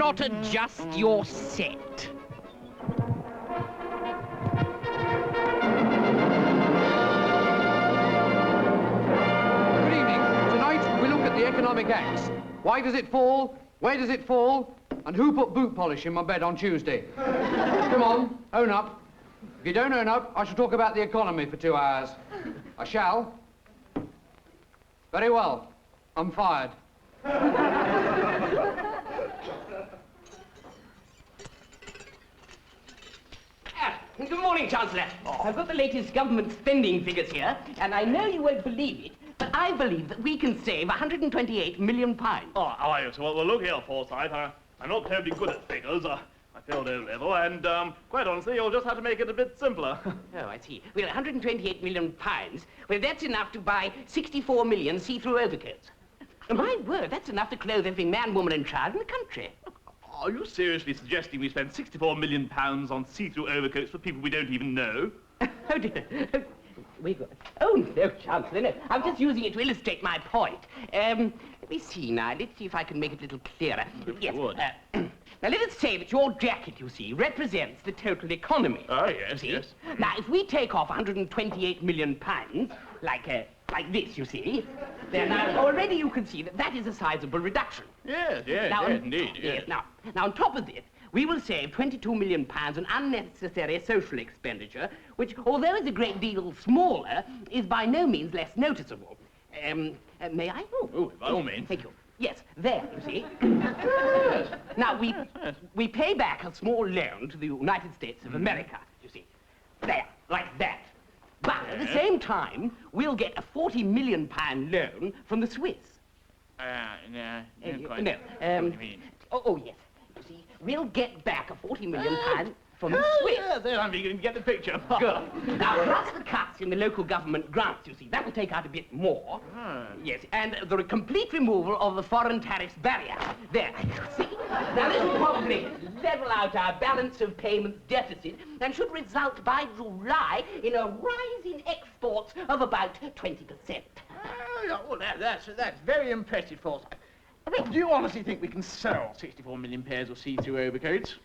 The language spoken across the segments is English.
not adjust your set? Good evening. Tonight we look at the economic acts. Why does it fall? Where does it fall? And who put boot polish in my bed on Tuesday? Come on, own up. If you don't own up, I shall talk about the economy for 2 hours. I shall. Very well. I'm fired. Good morning, Chancellor. I've got the latest government spending figures here, and I know you won't believe it, but I believe that we can save £128 million. Oh, yes. Well, look here, Forsyth. I'm not terribly good at figures. I failed O-level, and quite honestly, you'll just have to make it a bit simpler. Oh, I see. Well, £128 million, well, that's enough to buy 64 million see-through overcoats. My word, that's enough to clothe every man, woman, and child in the country. Are you seriously suggesting we spend £64 million on see-through overcoats for people we don't even know? Oh, dear. Oh, no, Chancellor, no. I'm just using it to illustrate my point. Let me see now. Let's see if I can make it a little clearer. Yes. Now, let us say that your jacket, you see, represents the total economy. Oh, yes, yes. Now, if we take off £128 million, like this, you see, then now already you can see that that is a sizable reduction. Yes, yes, now, yes, indeed, yes. Now, on top of this, we will save £22 million on unnecessary social expenditure, which, although is a great deal smaller, is by no means less noticeable. May I? Oh, by all means. Thank you. Yes, there, you see. Now, we pay back a small loan to the United States of America, you see. There, like that. But at the same time, we'll get a £40 million loan from the Swiss. No, What do you mean? Oh, yes. You see, we'll get back a £40 million from the Swiss. Yeah, there, I'm beginning to get the picture. Good. Now, plus the cuts in the local government grants, you see, that will take out a bit more. Yes, and the complete removal of the foreign tariffs barrier. There, see? Now, this will probably level out our balance of payments deficit and should result by July in a rise in exports of about 20%. Well, that's very impressive, Forsyth. I mean, do you honestly think we can sell 64 million pairs of see-through overcoats?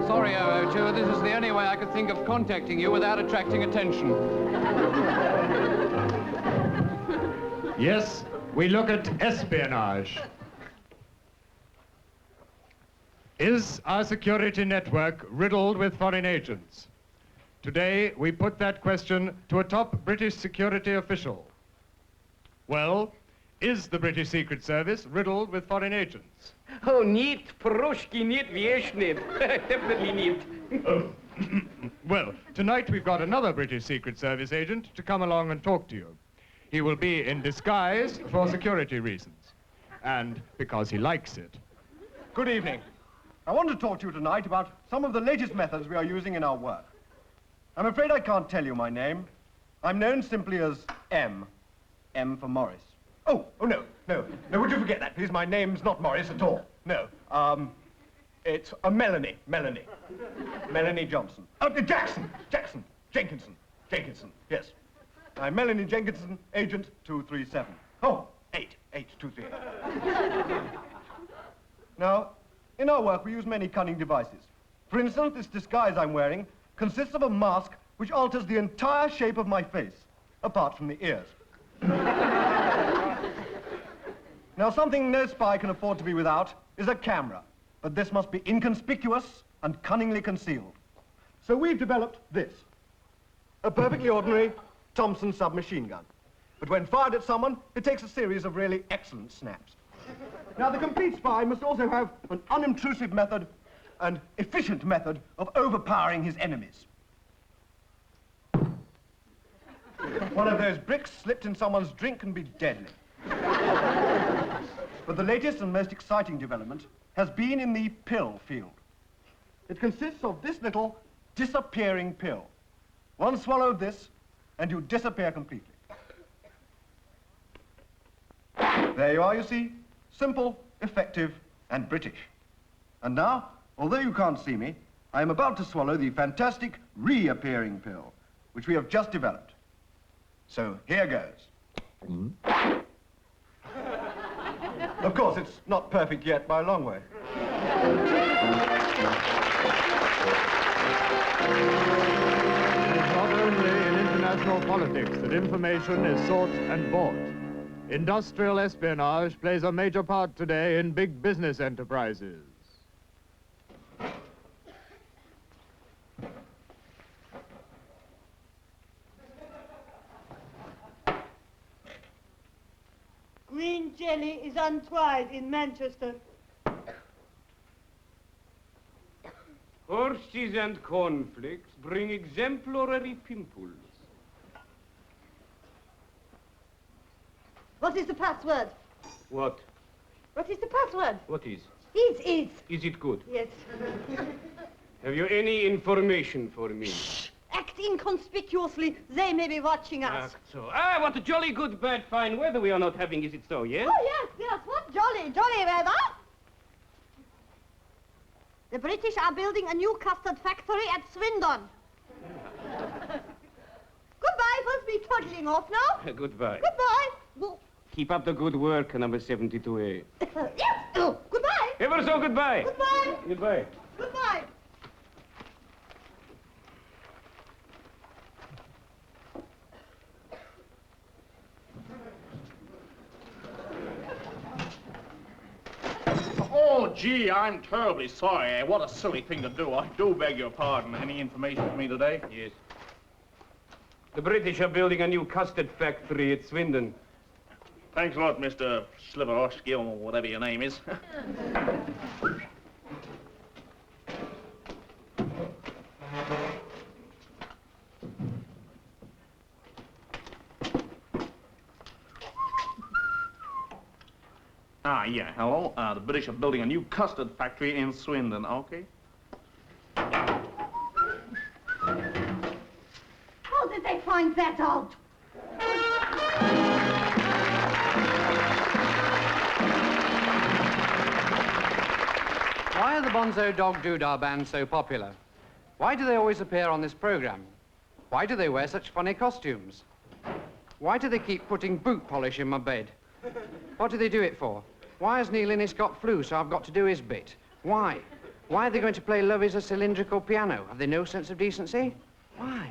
Sorry, 002, this is the only way I could think of contacting you without attracting attention. Yes, we look at espionage. Is our security network riddled with foreign agents? Today, we put that question to a top British security official. Well, is the British Secret Service riddled with foreign agents? Oh, niet, Prushki, niet, wiesz niet. Definitely niet. Oh. Well, tonight we've got another British Secret Service agent to come along and talk to you. He will be in disguise for security reasons, and because he likes it. Good evening. I want to talk to you tonight about some of the latest methods we are using in our work. I'm afraid I can't tell you my name. I'm known simply as M. M for Morris. Oh, no, would you forget that, please? My name's not Morris at all. No, it's Melanie. Melanie Johnson. Jenkinson, yes. I'm Melanie Jenkinson, Agent 237. Oh, 238. Now, in our work, we use many cunning devices. For instance, this disguise I'm wearing consists of a mask which alters the entire shape of my face, apart from the ears. Now, something no spy can afford to be without is a camera, but this must be inconspicuous and cunningly concealed. So we've developed this, a perfectly ordinary Thompson submachine gun. But when fired at someone, it takes a series of really excellent snaps. Now, the complete spy must also have an unintrusive method and efficient method of overpowering his enemies. One of those bricks slipped in someone's drink can be deadly. But the latest and most exciting development has been in the pill field. It consists of this little disappearing pill. One swallow of this, and you disappear completely. There you are, you see. Simple, effective, and British. And now, although you can't see me, I am about to swallow the fantastic reappearing pill, which we have just developed. So here goes. Of course, it's not perfect yet by a long way. It is not only in international politics that information is sought and bought. Industrial espionage plays a major part today in big business enterprises. Green jelly is untried in Manchester. Horses and cornflakes bring exemplary pimples. What is the password? What? What is the password? What is? Is. Is it good? Yes. Have you any information for me? Act inconspicuously. They may be watching us. Act so. Ah, what a jolly good, bad, fine weather we are not having, is it so, yes? Oh, yes. What jolly weather. The British are building a new custard factory at Swindon. Goodbye. We'll be toddling off now. Goodbye. Goodbye. Keep up the good work, number 72A. Yes. Oh, goodbye. Ever so goodbye. Goodbye. Goodbye. Goodbye. Oh, gee, I'm terribly sorry. What a silly thing to do. I do beg your pardon. Any information for me today? Yes. The British are building a new custard factory at Swindon. Thanks a lot, Mr. Sliverosky, or whatever your name is. Yeah, hello. The British are building a new custard factory in Swindon, okay? How did they find that out? Why are the Bonzo Dog Doodah Band so popular? Why do they always appear on this program? Why do they wear such funny costumes? Why do they keep putting boot polish in my bed? What do they do it for? Why has Neil Innes got flu, so I've got to do his bit? Why? Why are they going to play Love is a Cylindrical Piano? Have they no sense of decency? Why?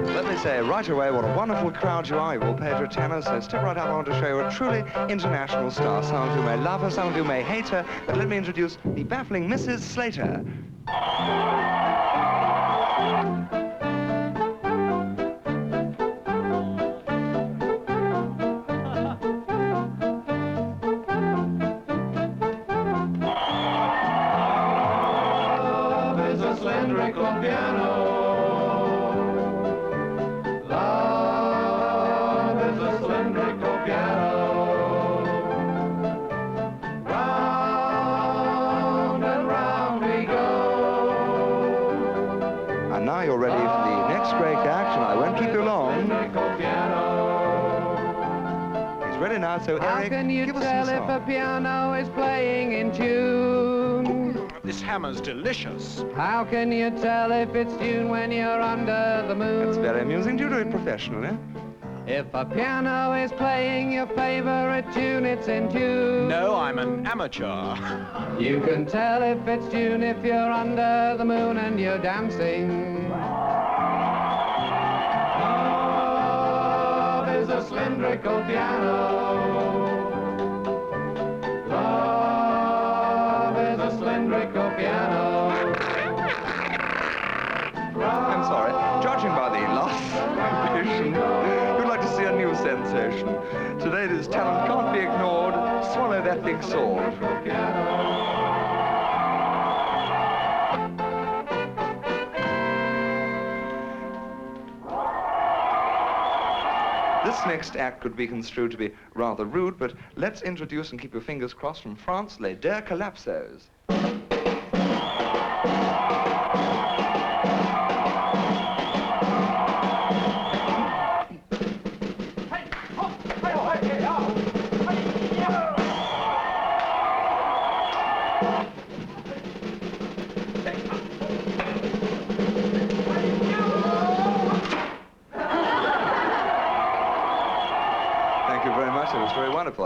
Let me say right away what a wonderful crowd you are. You all paid your tenor, so stick right up. I want to show you a truly international star. Some of you may love her, some of you may hate her, but let me introduce the baffling Mrs. Slater. Now you're ready for the next great act, and I won't keep you long. He's ready now, so How Eric, can you give us tell some if song. a piano is playing in tune? This hammer's delicious. How can you tell if it's tune when you're under the moon? That's very amusing. Do you do it professionally? If a piano is playing your favorite tune, it's in tune. No, I'm an amateur. You can tell if it's tune if you're under the moon and you're dancing. Love is a cylindrical piano. Love is a cylindrical piano. I'm sorry. Judging by the last competition, you'd like to see a new sensation. Today this talent can't be ignored. Swallow that big sword. This next act could be construed to be rather rude, but let's introduce and keep your fingers crossed from France, Les Deux Collapsos.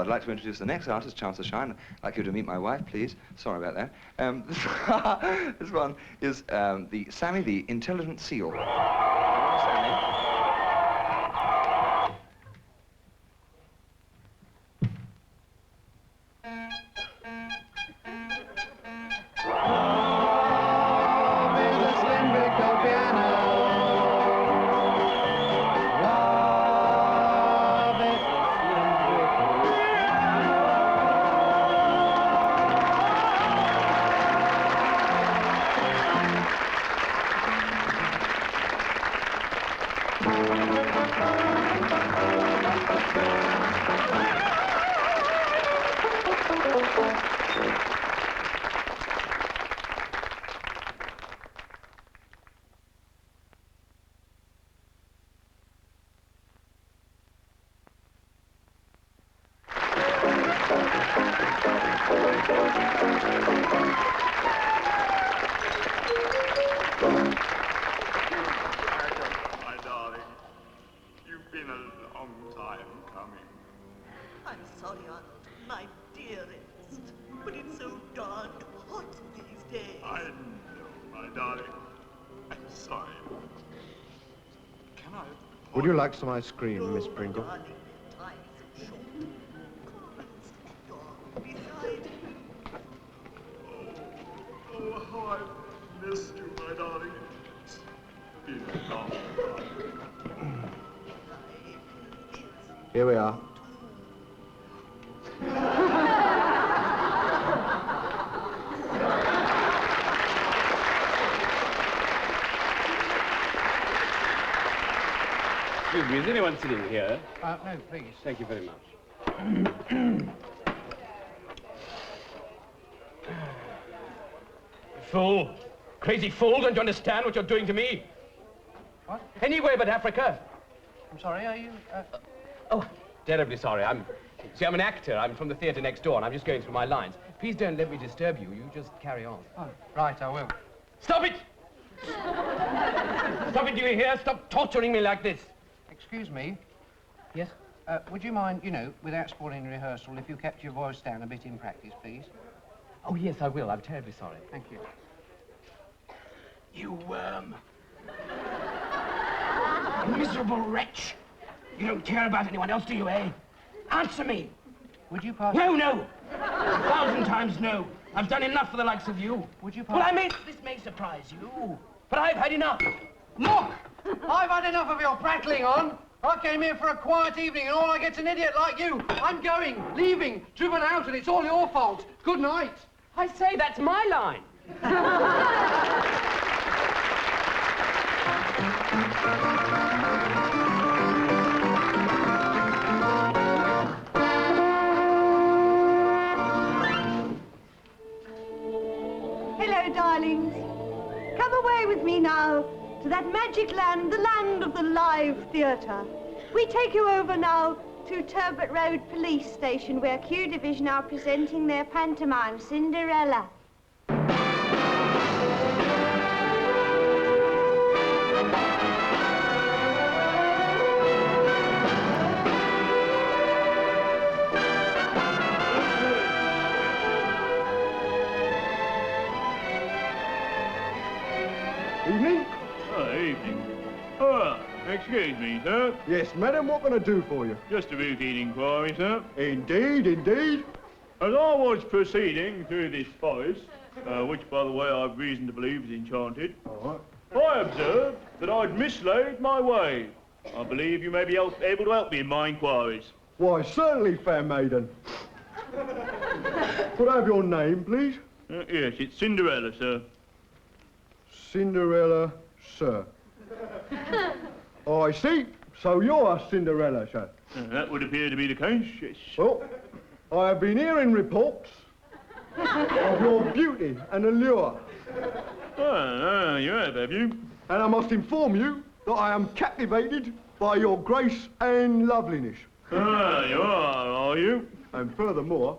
I'd like to introduce the next artist, Chancellor. I'd like you to meet my wife, please. Sorry about that. This one is the Sammy the Intelligent Seal. Sammy. Would you like some ice cream, Miss Pringle? Oh, how I've missed you, my darling. It's been a long time. Here we are. Excuse me, is anyone sitting here? No, please. Thank you very much. Fool! Crazy fool, don't you understand what you're doing to me? What? Anywhere but Africa. I'm sorry, are you... Oh, terribly sorry. See, I'm an actor. I'm from the theatre next door, and I'm just going through my lines. Please don't let me disturb you. You just carry on. Oh, right, I will. Stop it! Stop it, do you hear? Stop torturing me like this. Excuse me. Yes? Would you mind, you know, without spoiling rehearsal, if you kept your voice down a bit in practice, please? Oh, yes, I will. I'm terribly sorry. Thank you. You worm. You miserable wretch. You don't care about anyone else, do you, eh? Answer me. Would you pass... No, no. 1,000 times no. I've done enough for the likes of you. Would you pass... Well, this may surprise you, but I've had enough. Look! I've had enough of your prattling on. I came here for a quiet evening and all I get's an idiot like you. I'm going, leaving, driven out, and it's all your fault. Good night. I say, that's my line. Hello, darlings. Come away with me now to that magic land, the land of the live theatre. We take you over now to Turbot Road Police Station, where Q Division are presenting their pantomime, Cinderella. Evening? Evening. Excuse me, sir. Yes, madam, what can I do for you? Just a routine inquiry, sir. Indeed, indeed. As I was proceeding through this forest, which, by the way, I've reason to believe is enchanted, All I observed that I'd mislaid my way. I believe you may be able to help me in my inquiries. Why, certainly, fair maiden. Could I have your name, please? Yes, it's Cinderella, sir. Cinderella, sir. Oh, I see. So you're Cinderella, sir. That would appear to be the case, yes. Well, I have been hearing reports of your beauty and allure. You have you? And I must inform you that I am captivated by your grace and loveliness. You are you? And furthermore,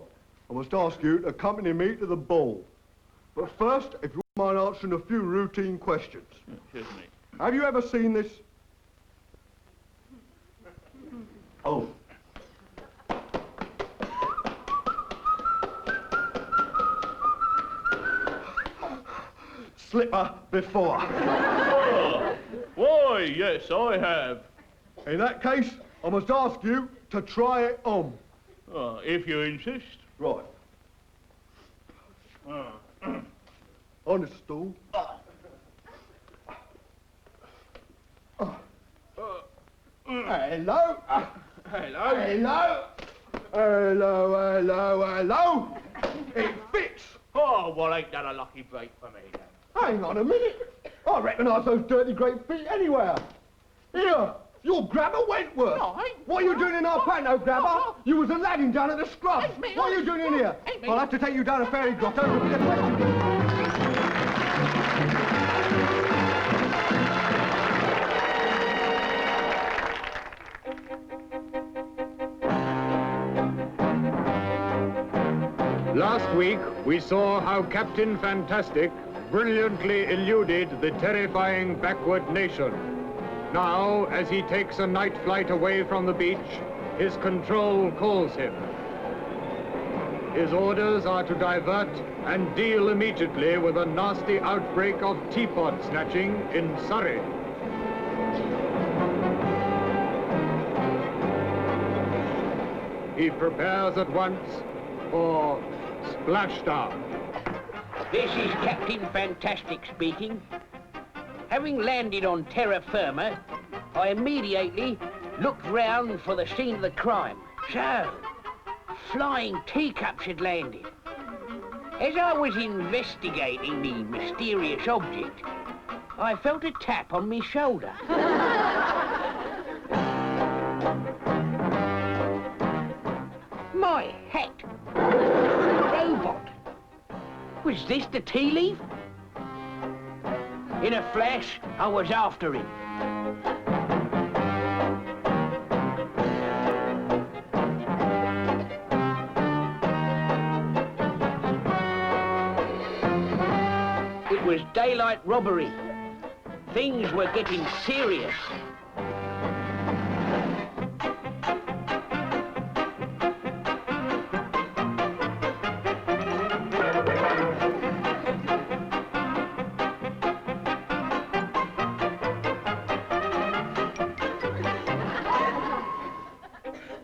I must ask you to accompany me to the ball. But first, if you wouldn't mind answering a few routine questions. Certainly. Have you ever seen this? Oh. slipper before. Oh, why, yes, I have. In that case, I must ask you to try it on. If you insist. Right. On the stool. Hello. Hello. Hello. Hello, hello, hello. It fits. Oh, well, ain't that a lucky break for me, then? Hang on a minute. I recognise those dirty great feet anywhere. Here, you're Grabber Wentworth. No, I ain't. What are you doing in our panto, Grabber? You was a ladding down at the scrub. Ain't me, What are you doing in here? Ain't me. I'll have to take you down a fairy grotto and repeat a question. Last week, we saw how Captain Fantastic brilliantly eluded the terrifying backward nation. Now, as he takes a night flight away from the beach, his control calls him. His orders are to divert and deal immediately with a nasty outbreak of teapot snatching in Surrey. He prepares at once for splashdown. This is Captain Fantastic speaking. Having landed on terra firma, I immediately looked round for the scene of the crime. So, flying teacups had landed. As I was investigating the mysterious object, I felt a tap on my shoulder. My hat! Robot! Was this the tea leaf? In a flash, I was after him. It was daylight robbery. Things were getting serious.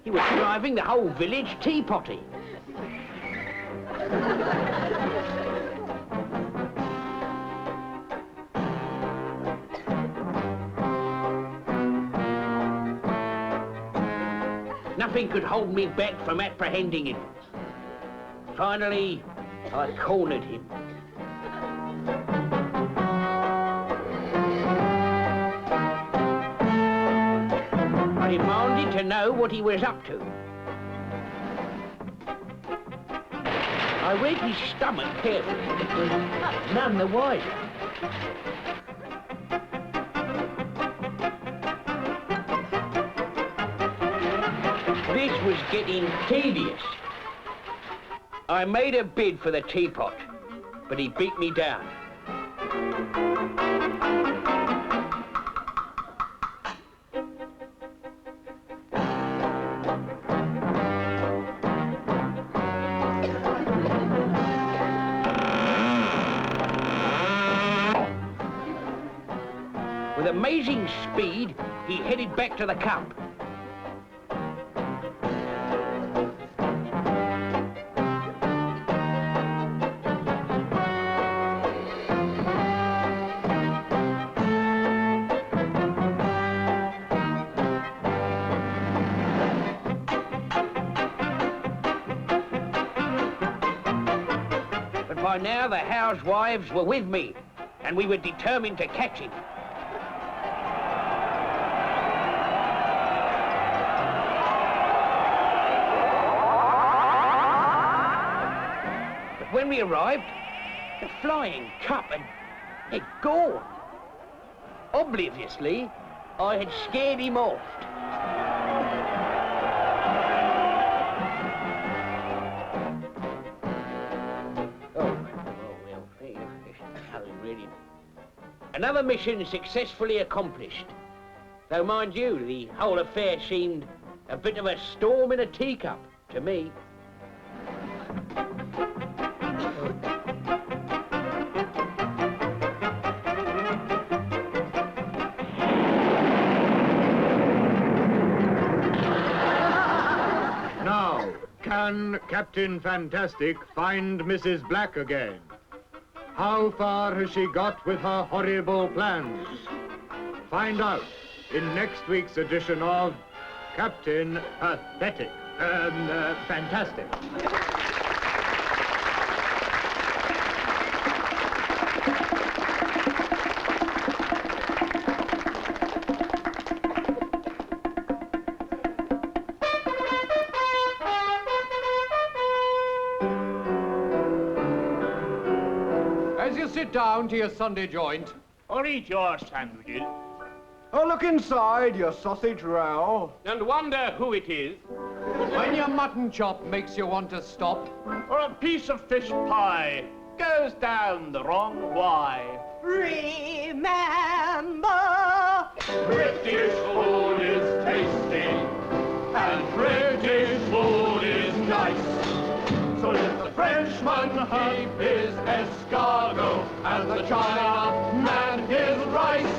He was driving the whole village teapotty. Nothing could hold me back from apprehending him. Finally, I cornered him. I demanded to know what he was up to. I read his stomach carefully, but none the wiser. This was getting tedious. I made a bid for the teapot, but he beat me down. With amazing speed, he headed back to the cup. But by now the housewives were with me, and we were determined to catch him. When we arrived, the flying cup had gone. Obliviously, I had scared him off. Really. Another mission successfully accomplished. Though, mind you, the whole affair seemed a bit of a storm in a teacup to me. Can Captain Fantastic find Mrs. Black again? How far has she got with her horrible plans? Find out in next week's edition of Captain Pathetic. Fantastic. As you sit down to your Sunday joint, Or eat your sandwiches. Oh, look inside, your sausage row. And wonder who it is. when your mutton chop makes you want to stop, Or a piece of fish pie goes down the wrong why. Remember, British food is tasty, and British food is nice. So let the Frenchman keep his escargot, and the Chinaman his rice.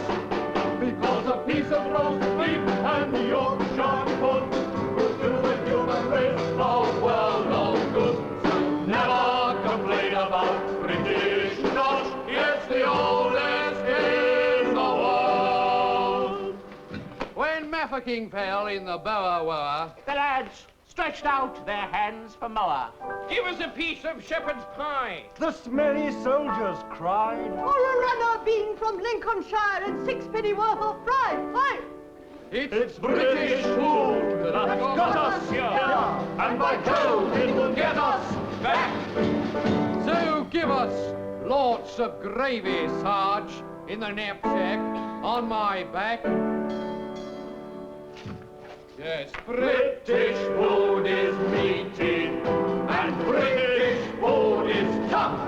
Because a piece of roast beef and Yorkshire pudding will do the human race the world of good. So never complain about British nosh, it's the oldest in the world. when Mafeking fell in the Boer War, The lads stretched out their hands for mower. Give us a piece of shepherd's pie. The smelly soldiers cried. or a runner bean from Lincolnshire and sixpenny worth of fry. Hi! It's British food that's got us here, and by Jove, it will get us back. so give us lots of gravy, Sarge, in the knapsack on my back. Yes, British food is meaty, and British food is tough.